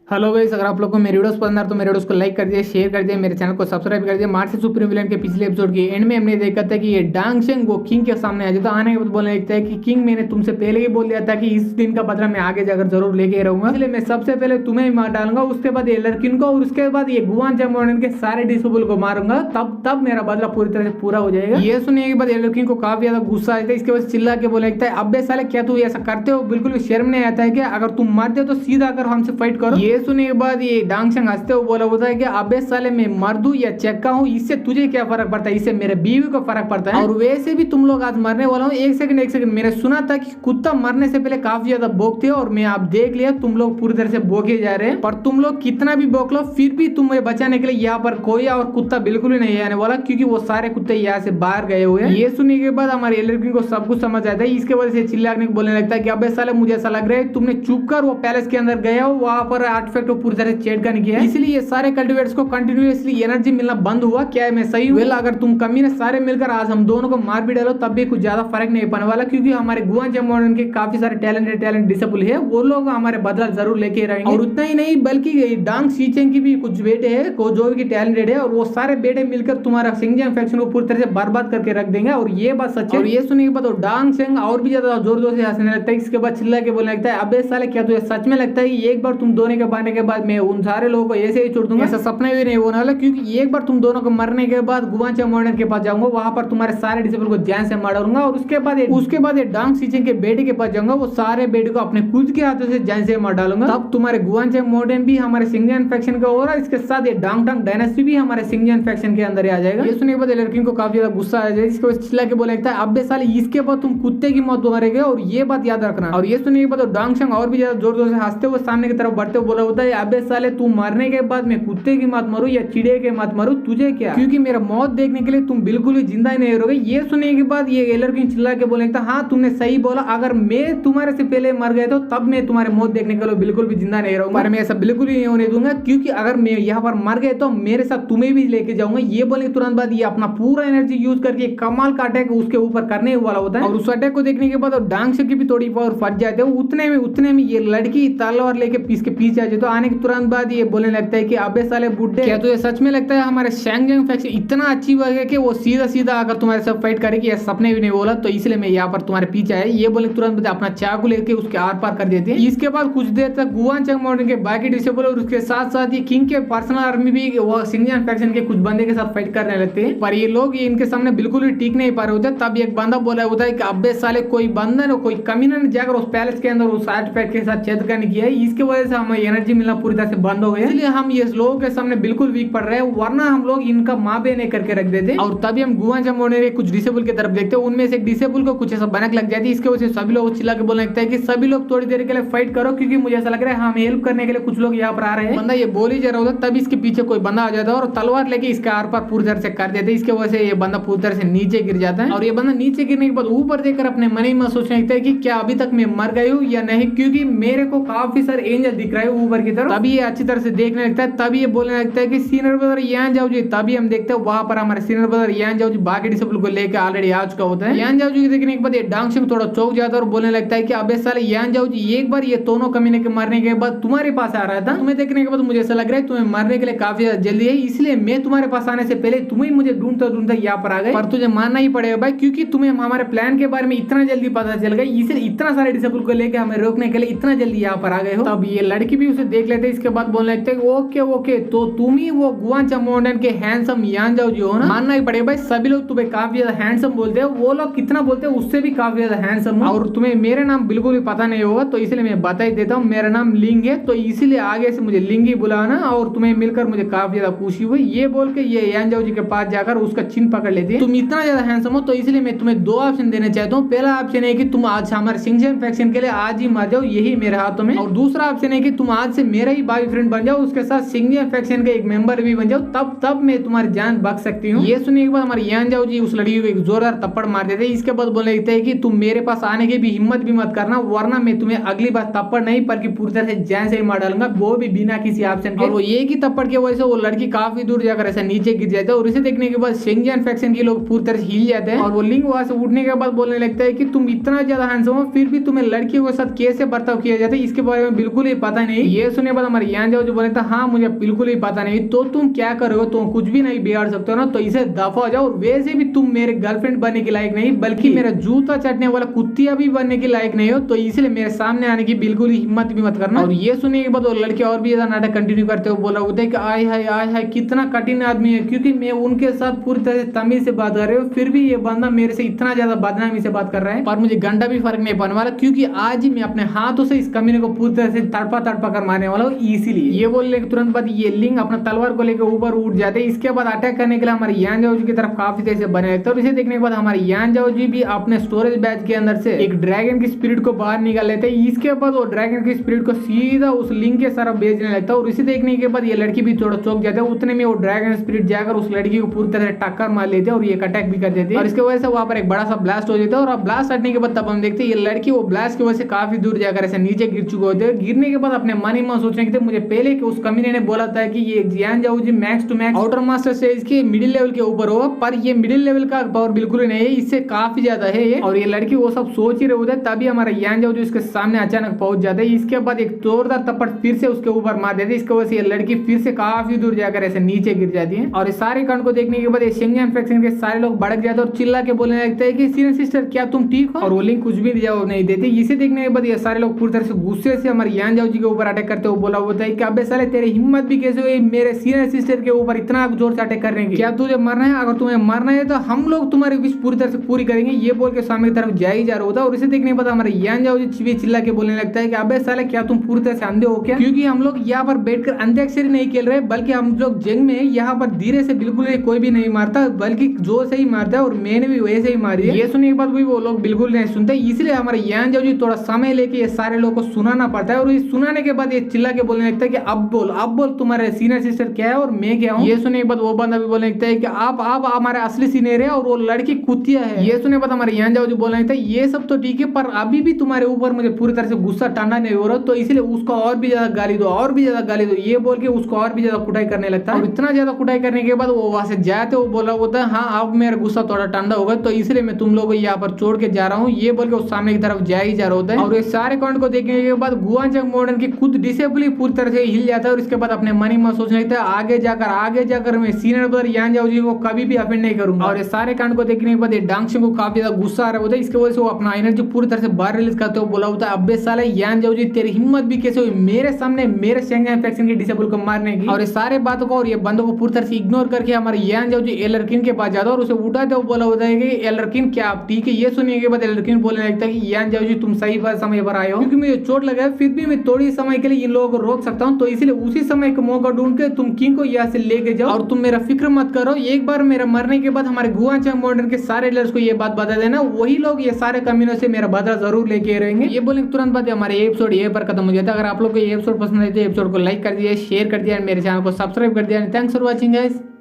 Hello guys, अगर आप लोग को मेरी वीडियोस पसंद आ तो मेरे वीडियोस को लाइक कर दीजिए, शेयर कर दीजिए, मेरे चैनल को सब्सक्राइब कर दीजिए। मार्स सुप्रीम विलेन के पिछले एपिसोड के एंड में हमने देखा था कि ये डांग शेंग वो किंग के सामने आ जाता आने के बाद बोलने लगता है कि किंग मैंने तुमसे पहले ही बोल दिया था कि इस दिन का बदला मैं आगे जाकर जरूर लेके रहूंगा, इसलिए मैं सबसे पहले तुम्हें ही मार डालूंगा, उसके बाद ये लड़किन को और उसके बाद ये गुआन जमोन के सारे डिसेबल को मारूंगा, तब मेरा बदला पूरी तरह से पूरा हो जाएगा। ये सुनने के बाद ये लड़किन को काफी ज्यादा गुस्सा आता है। इसके बाद चिल्ला के बोले लगता है अबे साले क्या तू ऐसा करते हो, बिल्कुल भी शर्म नहीं आता है क्या? अगर तुम मरते हो तो सीधा आकर हमसे फाइट करो। ये सुनने के बाद ये डांग शेंग हंसते हुए बोला होता है कि अबे साले मैं मर्दू या चक्का हूँ, इससे तुझे क्या फर्क पड़ता है, इससे मेरे बीवी को फर्क पड़ता है। और वैसे भी तुम लोग आज मरने वाला हूँ। एक सेकंड मैंने सुना था कि कुत्ता मरने से पहले काफी ज्यादा भौंकते हो और मैं आप देख लिया तुम लोग पूरी तरह से भौंके जा रहे हैं, पर तुम लोग कितना भी भौंक लो फिर भी तुम्हें बचाने के लिए यहाँ पर कोई और कुत्ता बिल्कुल ही नहीं आने वाला, क्योंकि वो सारे कुत्ते यहाँ से बाहर गए हुए हैं। ये सुनने के बाद हमारे लड़की को सब कुछ समझ आता है। इसके वजह से चिल्लाने को बोलने लगता है कि अबे साले मुझे ऐसा लग रहा है तुमने चुप कर वो पैलेस के अंदर गया हो, वहां पर आर्टिफैक्ट को पूरी तरह से छेड़खानी किया है, इसलिए ये सारे कल्टिवेटर्स को कंटिन्यूअसली एनर्जी मिलना बंद हुआ। क्या मैं सही हूँ? अगर तुम कमीने सारे मिलकर आज हम दोनों को मार भी डालो तब भी कुछ ज्यादा फर्क नहीं पड़ने वाला, क्योंकि हमारे गुआन जमोन के काफी सारे टैलेंट डिसेबल है, वो लोग हमारे बदला जरूर लेके रहेंगे। और उतना ही नहीं बल्कि डांग शीचेंग की भी कुछ बेटे हैं जो भी टैलेंटेड है, और वो सारे बेटे मिलकर तुम्हारा सिंगजियांग फैक्शन को पूरी तरह से बर्बाद करके रख देंगे। और ये बात सच है। और ये सुनने के बाद डांग शेंग और भी ज्यादा जोर जोर से हंसने लगता है। इसके बाद चिल्ला के बोलने लगता है अबे साले क्या तुझे सच में लगता है कि एक बार तुम दोनों के बांटने के बाद मैं उन सारे लोगों को ऐसे ही छोड़ दूंगा? ऐसा सपना भी नहीं होने वाला, क्योंकि एक बार तुम दोनों को मरने के बाद गुआन जमोन के पास जाऊंगा, वहां पर तुम्हारे सारे डिसेबल को जान से मार डालूंगा, और उसके बाद डांग शीचेंग के बेटे के पास जाऊंगा, वो सारे बेटे को अपने खुद के हाथों से जान से मार डालूंगा। तब तुम्हारे गुआन जमोन भी हमारे सिंगजियांग फैक्शन का होगा, इसके साथ ये डांग टांग डायनेस्टी भी हमारे सिंगजियांग फैक्शन के अंदर आ जाएगा। ये सुनने के बाद लड़की को काफी ज्यादा गुस्सा आ जाएगा। इसके बाद चिल्ला के बोला लगता है अबे साले इसके बाद तुम कुत्ते की मौत मरेंगे, और ये बात याद रखना। और ये सुनने के बाद डांग शेंग और भी ज्यादा जोर जोर से हंसते हुए सामने की तरफ बढ़ते हुए बोला होता है अबे साले तू मरने के बाद मैं कुत्ते की मौत मरूं या चिड़े के मत मरूं, तुझे क्या? क्योंकि मेरा मौत देखने के लिए तुम बिल्कुल भी जिंदा ही नहीं रहोगे। ये सुनने के बाद ये लड़की चिल्ला के बोले हाँ तुमने सही बोला, अगर मैं तुम्हारे से पहले मर गया तो तब मैं तुम्हारे मौत देखने के लिए बिल्कुल भी जिंदा नहीं रहूंगा, पर मैं ऐसा बिल्कुल ही नहीं होने दूंगा, क्योंकि अगर मैं यहाँ पर मर गए तो मेरे साथ तुम्हें भी लेके जाऊंगा। ये बोले तुरंत बाद ये अपना पूरा एनर्जी यूज करके कमाल का अटैक उसके ऊपर करने वाला होता है। और उस अटैक को देखने के बाद डांग शेंग की भी थोड़ी पावर फट जाते हैं। उतने में ये लड़की तलवार लेके पीछे आ जाए, तो आने के तुरंत बाद ये बोलने लगता है कि अबे साले बुड्ढे क्या तुझे सच में लगता है हमारे सिंगजियांग फैक्शन इतना अच्छी बात है कि वो सीधा आकर तुम्हारे साथ फाइट करेगी? ये सपने भी नहीं बोला, तो इसलिए मैं यहाँ पर तुम्हारे पीछे आया। ये बोले तुरंत अपना चाकू लेके उसके आर पार कर देते हैं। इसके बाद कुछ देर तक गुआन जमोन के बाकी डिसेबल और उसके साथ साथ ये किंग के पर्सनल आर्मी भी वो सिंगजियांग फैक्शन के कुछ बंदे के साथ फाइट करने लगते हैं, पर ये लोग इनके सामने बिल्कुल भी टिक नहीं पा रहे होते। तब एक बंदा बोला होता है कि अबे साले कोई बंदा न कोई कमीना ने जाकर उस पैलेस के अंदर उस आर्टिफैक्ट के साथ छेड़खानी किया है, इसके वजह से हमें एनर्जी मिलना पूरी तरह से बंद हो गया, इसलिए हम ये लोगों के सामने बिल्कुल वीक पड़ रहे हैं, वरना हम लोग इनका माँ बे नहीं करके रख देते। और तभी हम गुआन जमोन के कुछ डिसेबल की तरफ देखते हैं, उनमें से एक डिसेबल को कुछ ऐसा भनक लग जाती है। इसके वजह से सभी लोग चिल्ला के बोलने लगता है कि सभी लोग थोड़ी देर के लिए फाइट करो, क्योंकि मुझे ऐसा लग रहा है हमें हेल्प करने के लिए कुछ लोग यहाँ पर आ रहे हैं। बंदा ये बोल ही जा रहा होता तभी इसके पीछे कोई बंदा आ जाता है और तलवार लेके इसके आर पार पूरी तरह से कर देते हैं। इसके वजह से ये बंदा पूरी तरह से नीचे गिर जाता है, और ये बंदा नीचे गिरने के बाद ऊपर देखकर अपने मन में सोचने लगता है कि क्या अभी तक मैं मर गई हूँ या नहीं, क्योंकि मेरे को काफी सारे एंजल दिख रहे हैं ऊपर की तरफ। तभी ये अच्छी तरह से देखने लगता है, तभी ये बोलने लगता है कि सीनियर ब्रदर यहाँ जाओ जी। तभी हम देखते हैं वहां पर हमारे सीनियर ब्रदर यहाँ जाओ जी बाकी डिसेबल को लेकर ऑलरेडी आ चुका होता है। यहाँ जाओ जी देखने के बाद ये डांग शेंग थोड़ा चौक जाता है और बोलने लगता है कि अबे साले यहाँ जाओ जी, एक बार ये दोनों कमीने के मरने के बाद तुम्हारे पास आ रहा था, तुम्हें देखने के बाद मुझे ऐसा लग रहा है तुम्हें मरने के लिए काफी जल्दी है, इसलिए मैं तुम्हारे पास आने से पहले तुम्हें मुझे ढूंढता यहाँ पर आ गए। पर तुझे मानना ही पड़ेगा भाई, क्योंकि तुम्हें हमारे प्लान के बारे में इतना जल्दी पता चल गया, इसलिए इतना सारे डिसेबल को लेकर हमें रोकने के लिए इतना जल्दी यहाँ पर आ गए हो। तब ये लड़की भी उसे देख लेते हैं। इसके बाद बोलने लगते हैं ओके तो तुम ही वो गुआन जमोन के हैंडसम यान जाओ जी हो ना? मानना ही पड़ेगा भाई, सभी लोग तुम्हें काफी ज्यादा हैंडसम बोलते हैं, वो लोग कितना बोलते हैं उससे भी काफी ज्यादा हैंडसम, और तुम्हें मेरे नाम बिल्कुल भी पता नहीं होगा, तो इसलिए मैं बता ही देता हूँ मेरा नाम लिंग है, तो इसीलिए आगे से मुझे लिंग ही बुलाना, और तुम्हें मिलकर मुझे काफी ज्यादा खुशी हुई। ये बोल के ये यान जाओ जी के पास जाकर उसका चिन्ह पकड़ लेती है। तुम इतना ज्यादा हैंडसम हो तो इसलिए मैं तुम्हें दो ऑप्शन देना चाहता हूँ। पहला ऑप्शन है कि तुम आज हमारे सिंगजियांग फैक्शन के लिए आज ही मर जाओ, यही मेरे हाथों में, और दूसरा ऑप्शन है कि तुम आज से मेरा ही बॉयफ्रेंड बन जाओ, उसके साथ सिंगजियांग फैक्शन का एक मेंबर भी बन जाओ, तब मैं तुम्हारी जान बच सकती हूँ। ये सुनने के बाद हमारे यान जाओ जी उस लड़की को एक जोरदार थप्पड़ मार देते हैं। इसके बाद बोलने लगते हैं कि तुम मेरे पास आने की भी हिम्मत भी मत करना, वरना मैं तुम्हें अगली बार थप्पड़ नहीं बल्कि पूरी तरह से जान से ही मार डालूंगा, वो भी बिना किसी ऑप्शन के। और वो एक ही थप्पड़ की वजह से वो लड़की काफी दूर जाकर ऐसा नीचे गिर जाता है, और इसे देखने के बाद सिंगजियांग फैक्शन के लोग पूरी तरह से हिल जाते हैं, और वो लिंग वहां से उठने के बाद बोलने लगता है कि तुम इतना ज्यादा हैंडसम हो फिर भी तुम्हें लड़कियों के साथ कैसे बर्ताव किया जाता है इसके बारे में बिल्कुल ही पता नहीं। ये सुनने के बाद हमारे यान जाओ जो बोले था हाँ मुझे बिल्कुल ही पता नहीं, तो तुम क्या करोगे, तुम कुछ भी नहीं बिगाड़ सकते हो ना, तो इसे दफा हो जाओ। और वैसे भी तुम मेरे गर्लफ्रेंड बनने के लायक नहीं, बल्कि मेरा जूता चटने वाला कुत्तिया भी बनने के लायक नहीं हो, तो इसलिए मेरे सामने आने की बिल्कुल ही हिम्मत भी मत करना। और ये सुनने के बाद वो लड़के और भी ज्यादा नाटक कंटिन्यू करते हुए बोला होता है कि आय हाय कितना कठिन आदमी है, क्योंकि मैं उनके साथ पूरी तरह से तमीज से बात कर रही हूँ, फिर भी ये बंदा मेरे से इतना ज्यादा बदनामी से बात कर रहा है, पर मुझे घंटा भी फर्क नहीं पड़ने वाला, क्योंकि आज ही मैं अपने हाथों से इस कमीने को पूरी तरह से तड़पा कर मारने वाला हूँ। इसीलिए ये बोलने के तुरंत बाद ये लिंग अपना तलवार को लेकर ऊपर उठ जाते हैं। इसके बाद अटैक करने के लिए हमारे यान जाओ जी की तरफ काफी तेज से बने रहते हैं। और इसे देखने के बाद हमारे यान जाओ जी भी अपने स्टोरेज बैच के अंदर से एक ड्रैगन की स्पिरिट को बाहर निकाल लेते हैं। इसके बाद वो ड्रैगन की स्पिरिट को सीधा उस लिंग के तरफ भेजने लगता है। और इसे देखने के बाद ये लड़की भी थोड़ा चौंक जाता है, उतने में वो ड्रैगन स्पिरिट जाकर उस लड़की को पूरी तरह से टक्कर मार लेते हैं और ये अटैक भी कर देते हैं। और इसके वजह से वहां पर एक बड़ा सा ब्लास्ट हो जाता है। और ब्लास्ट हटने के बाद तब हम देखते हैं ये लड़की वो ब्लास्ट की वजह से काफी दूर जाकर ऐसे नीचे गिर चुके होते हैं। गिरने के बाद अपने मन ही मन सोचने के मुझे पहले कि उस कमीने ने बोला था कि ये यान जाओ जी max to max outer master stage के मिडिल लेवल के ऊपर होगा, पर ये मिडिल लेवल का पावर बिल्कुल ही नहीं है, इससे काफी ज्यादा है ये। और ये लड़की वो सब सोच ही रहे होते हैं, तभी हमारा यान जाओ जो इसके सामने अचानक पहुंच जाता है। इसके बाद एक जोरदार थप्पड़ फिर से उसके ऊपर मार देते हैं। इसकी वजह से ये लड़की फिर से काफी दूर जाकर ऐसे नीचे गिर जाती है। और इस सारे कांड को देखने के बाद ये शेंगन फैक्शन के सारे लोग भड़क जाते हैं और चिल्ला के बोलने लगते हैं कि सीनियर सिस्टर क्या तुम ठीक हो, और वो लिंग कुछ भी जवाब नहीं देती। इसे देखने के बाद ये सारे लोग पूरी तरह से गुस्से से हमारे यान जाओ जी के ऊपर अटैक करते हुए बोला होता है कि अबे साले तेरी हिम्मत भी कैसे हुई मेरे सीनियर सिस्टर के ऊपर इतना जोर से अटैक करने की, क्या तुझे मरना है, अगर तुम्हें मरना है तो हम लोग तुम्हारी विश पूरी तरह से पूरी करेंगे। ये बोल के सामने की तरफ जा ही जा रहा होता है। और इसे देखने के बाद हमारे यान जाओ जी चिल्ला के बोलने लगता है कि अबे साले क्या तुम पूरी तरह से अंधे हो क्या, क्योंकि हम लोग यहाँ पर बैठकर अंत्याक्षरी नहीं खेल रहे, बल्कि हम लोग जंग में यहाँ पर धीरे से बिल्कुल कोई भी नहीं मारता, बल्कि जोर से ही मारता है, और मैंने भी वैसे ही मारी है। ये सुनने के बाद भी वो लोग बिल्कुल नहीं सुनते, इसलिए हमारे यान जाओ जी थोड़ा समय लेके ये सारे लोगों को सुनाना पड़ता है। और ये सुनाने के बाद ये चिल्ला के बोलने लगता है कि अब बोल तुम्हारे सीनियर सिस्टर क्या है और मैं क्या हूँ। ये सुनने के बाद वो बंदा भी बोलने लगता है कि आप हमारे असली सीनियर है और वो लड़की कुतिया है। ये सुनने के बाद हमारे यान जाओ जी बोलने लगता है ये सब तो ठीक है, पर अभी भी तुम्हारे ऊपर मुझे पूरी तरह से गुस्सा ठंडा नहीं हो रहा, तो इसलिए उसको और भी ज्यादा गाली दो, और भी ज्यादा गाली दो। ये बोल के उसको और भी ज्यादा कुटाई करने लगता है। और इतना ज्यादा कुटाई करने के बाद वो वहां से जाते वो बोला होता है हाँ अब मेरा गुस्सा थोड़ा ठंडा होगा, तो इसलिए मैं तुम लोगों को यहाँ पर छोड़ के जा रहा हूँ। ये बोल के उस सामने की तरफ जा ही जा रहा होता है। और ये सारे कांड को देखने के बाद गुआंचंग मॉडर्न की खुद डिसेबल ही पूरी तरह से हिल जाता है। और इसके बाद अपने मन ही मन सोचने लगता है आगे जाकर मैं सीनियर ब्रदर यान जाओ जी को कभी भी अफेंड नहीं करूंगा। और ये सारे कांड को देखने के बाद ये डांगशिंग को काफी ज्यादा गुस्सा आ रहा होता है। इसकी वजह से वो अपना एनर्जी पूरी तरह से बाहर रिलीज करते हुए बोला होता है अबे साले यान जाओ जी तेरी हिम्मत भी कैसे हुई मेरे सामने मेरे शेंगन फैक्शन के डिसेबल को मारने की। और ये सारे बातों को और ये बंदों को पूरी तरह से इग्नोर करके हमारे यान जाओ जी एलरकिन के पास जाता है और उसे उठाते हुए बोला होता है कि एलरकिन क्या आप ठीक है। ये सुनने के बाद एलरकिन बोलने लगता है कि यान जाओ जी तुम सही समय पर आए हो, क्योंकि मुझे चोट लगा है, फिर भी मैं थोड़ी समय के लिए इन लोगों को रोक सकता हूँ, तो इसलिए उसी समय का मौका ढूंढ के तुम किंग को यहाँ से लेके जाओ और तुम मेरा फिक्र मत करो। एक बार मेरा मरने के बाद हमारे गुआंचंग मॉडर्न के सारे लीडर्स को ये बात बता देना, वही लोग ये सारे कमीनों से मेरा बदला जरूर लेके रहेंगे। ये बोलने तुरंत बाद हमारे एपिसोड ये पर खत्म हो जाता है। अगर आप लोग को ये एपिसोड पसंद आए तो एपिसोड को लाइक कर दिया, शेयर कर दिया, मेरे चैनल को सब्सक्राइब कर दिया। Thanks for watching guys.